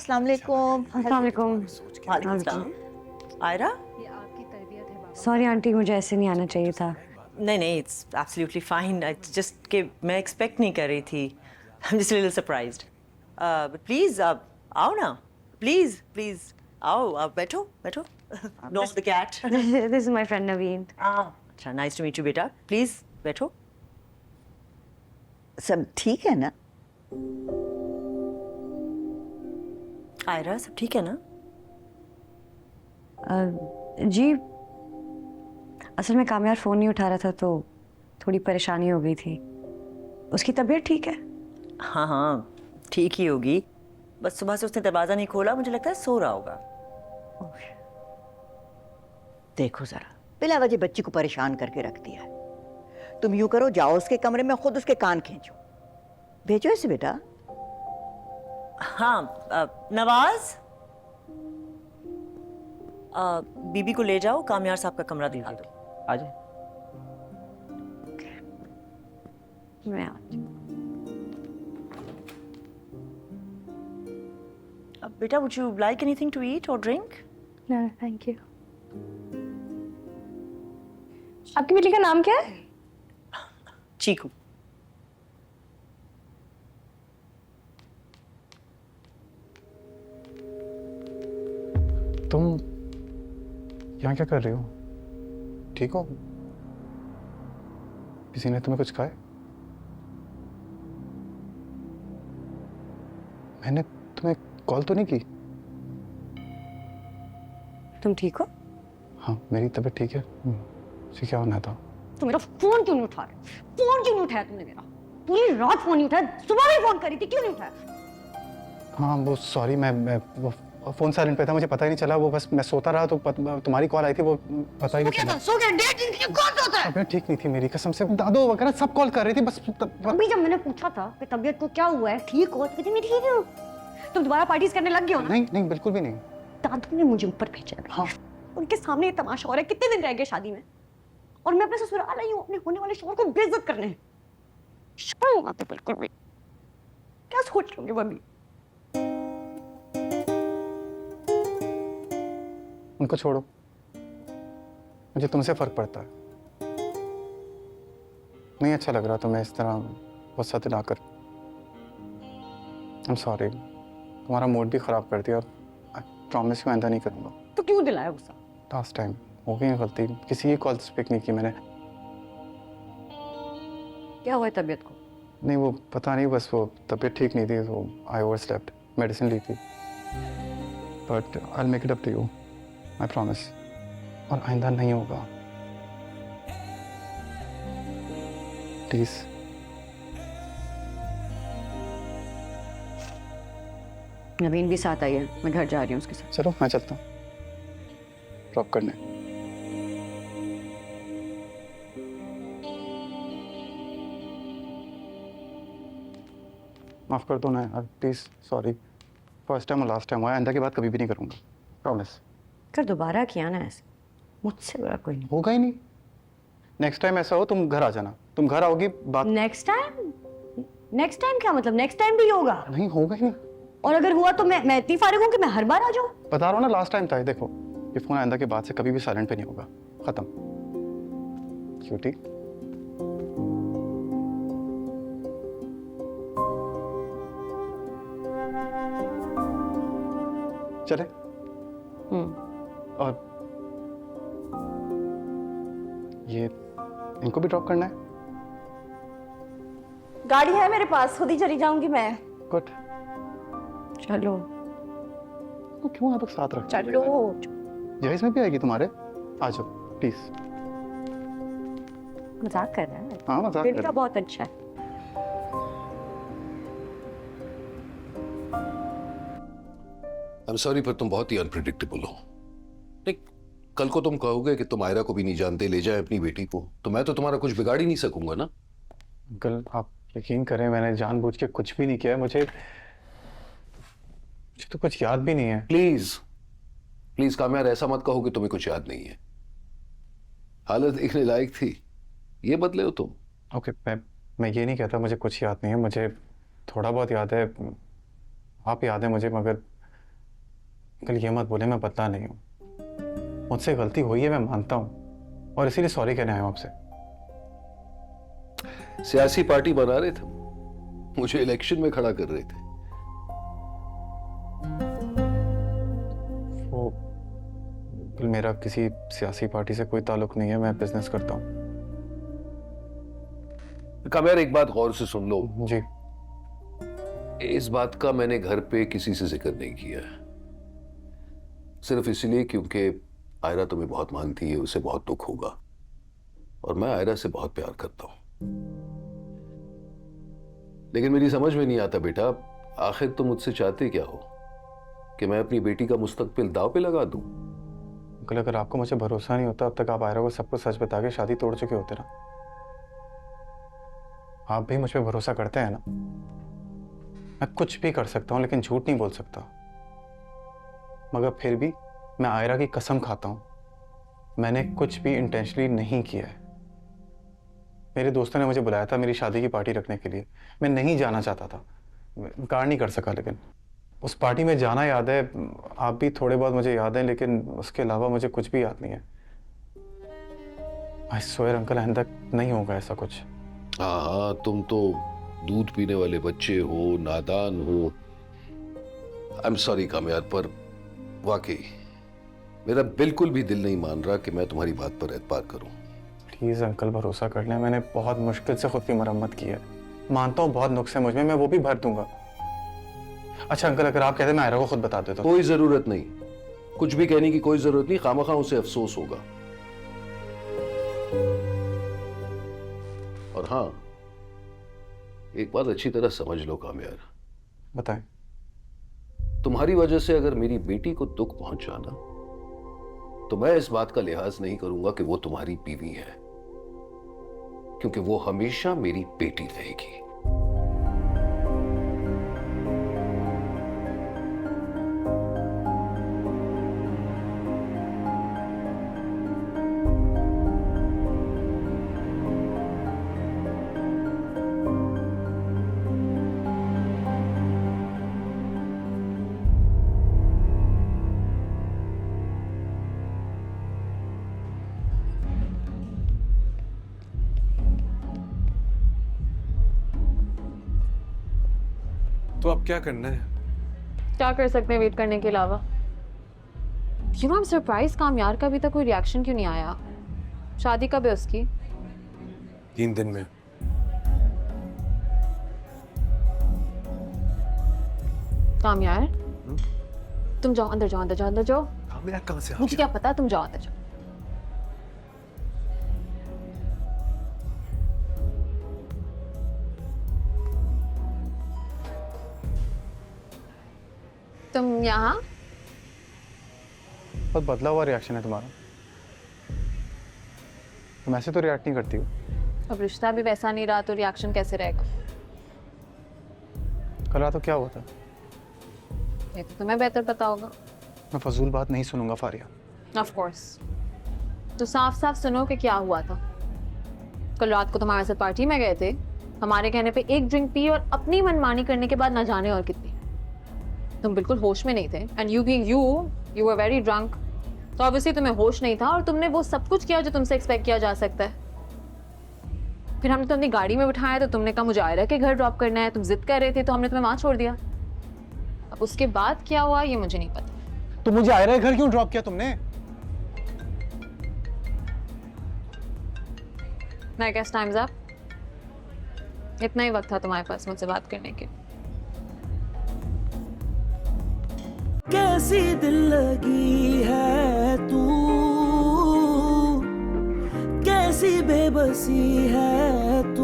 अस्सलाम वालेकुम। अस्सलाम वालेकुम। वालेकुम सलाम। आयरा? सॉरी आंटी, मुझे ऐसे नहीं आना चाहिए था। नहीं नहीं, it's absolutely fine. It's just कि मैं एक्सपेक्ट नहीं कर रही थी। I am just little surprised. Please आओ ना, प्लीज प्लीज आओ, आप बैठो बैठो। No the cat. This is my friend Naveen. अच्छा, नाइस टू मीट यू बेटा, प्लीज बैठो। सब ठीक है ना? आयरा, सब ठीक है ना? जी, असल में कामयार फ़ोन नहीं उठा रहा था तो थोड़ी परेशानी हो गई थी। उसकी तबीयत ठीक है? हाँ हाँ, ठीक ही होगी। बस सुबह से उसने दरवाजा नहीं खोला, मुझे लगता है सो रहा होगा। देखो जरा, बिला वजह बच्ची को परेशान करके रख दिया है। तुम यूं करो, जाओ उसके कमरे में, खुद उसके कान खींचो। भेजो इसे बेटा। हाँ, नवाज, बीबी को ले जाओ, कामयार साहब का कमरा दिखा दो। आ जाए। मैं बेटा, would you like anything to eat or drink? No, thank you. आपकी बेटी का नाम क्या है? चीकू। तुम यहाँ क्या कर रही हो? ठीक हो? किसी ने तुम्हें कुछ कहा है? मैंने तुम्हें कॉल तो नहीं की? तुम ठीक हो? हाँ, मेरी तबीयत ठीक है। उसे क्या होना था? तो मेरा फोन क्यों नहीं उठा रहे? फोन क्यों नहीं उठाया तुमने मेरा? पूरी रात फोन नहीं उठाया, सुबह भी फोन करी थी, क्यों नहीं उठाया? हाँ वो सॉरी, मैं वो फोन साइलेंट पे था, मुझे पता ही नहीं चला। वो बस मैं सोता रहा तो तुम्हारी कॉल आई थी, वो पता ही नहीं चला। सो गया, डेढ़ दिन के लिए कौन सोता है? तबीयत ठीक नहीं थी मेरी, कसम से। दादू वगैरह सब कॉल कर रही थी, बस अभी जब मैंने पूछा था कि तबीयत को क्या हुआ है, ठीक हो, तो कहती मैं ठीक हूँ। तुम दोबारा पार्टीज करने लग गए हो ना? नहीं नहीं, बिल्कुल भी नहीं। दादू ने मुझे ऊपर भेजा है। हाँ। उनके सामने ये तमाशा हो रहा है, कितने दिन रह गए शादी में, और मैं अपने ससुराल आई हूँ अपने होने वाले शौहर को बेइज्जत करने। शर्म आती बिल्कुल भी। क्या सोच रही होंगे भाभी? उनको छोड़ो, मुझे तुमसे फर्क पड़ता है। नहीं अच्छा लग रहा तुम्हें इस तरह गुस्सा दिलाकर। आई एम सॉरी, तुम्हारा मूड भी खराब कर दिया। आई प्रॉमिस यू आइंदा नहीं करूँगा। तो क्यों दिलाया गुस्सा? लास्ट टाइम हो गई गलती, किसी की कॉल पिक नहीं की मैंने। क्या हुआ है तबीयत को? नहीं वो पता नहीं, बस वो तबीयत ठीक नहीं थी तो आई ओवर स्लेप्ट, मेडिसिन ली थी। But I will make it up to you, I promise. और आइंदा नहीं होगा, प्लीज। नवीन भी साथ आई है, मैं घर जा रही हूँ उसके साथ। चलो मैं चलता हूँ ड्रॉप करने। माफ कर दो ना यार, प्लीज। सॉरी, फर्स्ट टाइम और लास्ट टाइम हुआ, आइंदा की बात कभी भी नहीं करूँगा, प्रॉमिस। कर दोबारा किया ना ऐसे, मुझसे बड़ा कोई नहीं। होगा ही नहीं। नेक्स्ट टाइम ऐसा हो तुम घर आ जाना, तुम घर आओगी बात। Next time? नेक्स्ट टाइम क्या मतलब? नेक्स्ट टाइम भी होगा? नहीं होगा ही नहीं। और अगर हुआ तो मैं इतनी फारिग हूँ कि मैं हर बार आ जाऊँ? बता रहा हूँ ना, लास्ट टाइम था ये। देखो, ये फोन आइंदा के बाद से कभी भी साइलेंट पे नहीं होगा, खत्म। क्यूटी। चले? और ये इनको भी ड्रॉप करना है? गाड़ी है मेरे पास, खुद ही चली जाऊंगी मैं। गुड। चलो तो क्यों यहाँ तक साथ रख? चलो। जहेज में भी आएगी तुम्हारे? आ जाओ प्लीज। मजाक कर रहा है? हाँ मजाक दिल कर का रहा बहुत अच्छा है। आई एम सॉरी, पर तुम बहुत ही अनप्रिडिक्टेबल हो। नहीं, कल को तुम कहोगे कि तुम आयरा को भी नहीं जानते, ले जाए अपनी बेटी को, तो मैं तो तुम्हारा कुछ बिगाड़ ही नहीं सकूंगा ना। अंकल आप यकीन करें, मैंने जानबूझ के कुछ भी नहीं किया है। मुझे तो कुछ याद भी नहीं है। प्लीज प्लीज कामयार, ऐसा मत कहो कि तुम्हें कुछ याद नहीं है। हालत देखने लायक थी, ये बदले हो तुम। ओके, मैं ये नहीं कहता मुझे कुछ याद नहीं है, मुझे थोड़ा बहुत याद है। आप याद है मुझे, मगर अंकल ये मत बोले मैं बदला नहीं हूँ, मुझसे गलती हुई है, मैं मानता हूँ, और इसीलिए सॉरी कहने आया हूँ आपसे। सियासी पार्टी बना रहे थे, मुझे इलेक्शन में खड़ा कर रहे थे। वो अंकल मेरा किसी सियासी पार्टी से कोई ताल्लुक नहीं है, मैं बिजनेस करता हूँ। काम्यार एक बात गौर से सुन लो, जी। इस बात का मैंने घर पे किसी से जिक्र नहीं किया है, सिर्फ इसलिए क्योंकि आयरा तुम्हें बहुत मानती है, उसे बहुत दुख होगा, और मैं आयरा से बहुत प्यार करता हूं। लेकिन मेरी समझ में नहीं आता बेटा, आखिर तुम मुझसे चाहते क्या हो? कि मैं अपनी बेटी का मुस्तकबिल दांव पे लगा दूं? अंकल अगर आपको मुझे भरोसा नहीं होता, अब तक आप आयरा को सब कुछ सच बता के शादी तोड़ चुके होते ना। आप भी मुझ पे भरोसा करते हैं ना। मैं कुछ भी कर सकता हूं लेकिन झूठ नहीं बोल सकता, मगर फिर भी मैं आयरा की कसम खाता हूं, मैंने कुछ भी इंटेंशनली नहीं किया है। मेरे दोस्तों ने मुझे बुलाया था मेरी शादी की पार्टी रखने के लिए, मैं नहीं जाना चाहता था, इनकार नहीं कर सका, लेकिन उस पार्टी में जाना याद है, आप भी थोड़े बहुत मुझे याद है, लेकिन उसके अलावा मुझे कुछ भी याद नहीं है। आई स्वेयर अंकल आइंदा नहीं होगा ऐसा कुछ। हाँ, तुम तो दूध पीने वाले बच्चे हो, नादान हो। आई एम सॉरी कामयाब, पर वाकई मेरा बिल्कुल भी दिल नहीं मान रहा कि मैं तुम्हारी बात पर एतबार करूं। प्लीज अंकल भरोसा कर लें, मैंने बहुत मुश्किल से खुद की मरम्मत की है, मानता हूँ बहुत नुक्स है मुझ में, मैं वो भी भर दूंगा। अच्छा अंकल अगर आप कहते मैं आयरा को खुद बता देता हूँ। कोई जरूरत नहीं, कुछ भी कहने की कोई जरूरत नहीं, खामखा उसे अफसोस होगा। और हाँ, एक बात अच्छी तरह समझ लो कामयाब, बताएं। तुम्हारी वजह से अगर मेरी बेटी को दुख पहुंचा ना, तो मैं इस बात का लिहाज नहीं करूंगा कि वो तुम्हारी बीवी है, क्योंकि वो हमेशा मेरी बेटी रहेगी। तो अब क्या करना है? क्या कर सकते हैं वेट करने के अलावा? You know I am surprise, कामयार का अभी तक कोई रिएक्शन क्यों नहीं आया? शादी कब है उसकी? 3 दिन में। कामयार तुम जाओ, अंदर जाओ, अंदर जाओ, अंदर जाओ। कामयाब कहाँ से आ मुझे गया? क्या पता, तुम जाओ अंदर जाओ। तुम यहाँ? बहुत बदला हुआ रिएक्शन है तुम्हारा, तुम ऐसे तो रिएक्ट नहीं करती हो। अब रिश्ता भी वैसा नहीं रहा तो रिएक्शन कैसे रहेगा? कल रात को क्या हुआ था? ये तो तुम्हें बेहतर पता होगा। मैं फजूल बात नहीं सुनूंगा फारिया। Of course. तो साफ साफ सुनो कि क्या हुआ था। कल रात को तुम्हारे साथ पार्टी में गए थे, हमारे कहने पे एक ड्रिंक पी और अपनी मनमानी करने के बाद न जाने और कितनी। तुम बिल्कुल होश में नहीं थे, and you being you were very drunk, तो ऑब्वियसली तुम्हें होश नहीं था और तुमने वो सब कुछ किया जो तुमसे एक्सपेक्ट किया जा सकता है। फिर हमने तो अपनी गाड़ी में बिठाया तो तुमने कहा मुझे आयरा के घर ड्रॉप करना है, तुम जिद कर रहे थे तो हमने तुम्हें वहां छोड़ दिया। अब उसके बाद क्या हुआ ये मुझे नहीं पता। तो मुझे आयरा के घर क्यों ड्रॉप किया तुमने? I guess time's up. इतना ही वक्त था तुम्हारे पास मुझसे बात करने के। कैसी दिल लगी है तू, कैसी बेबसी है तू।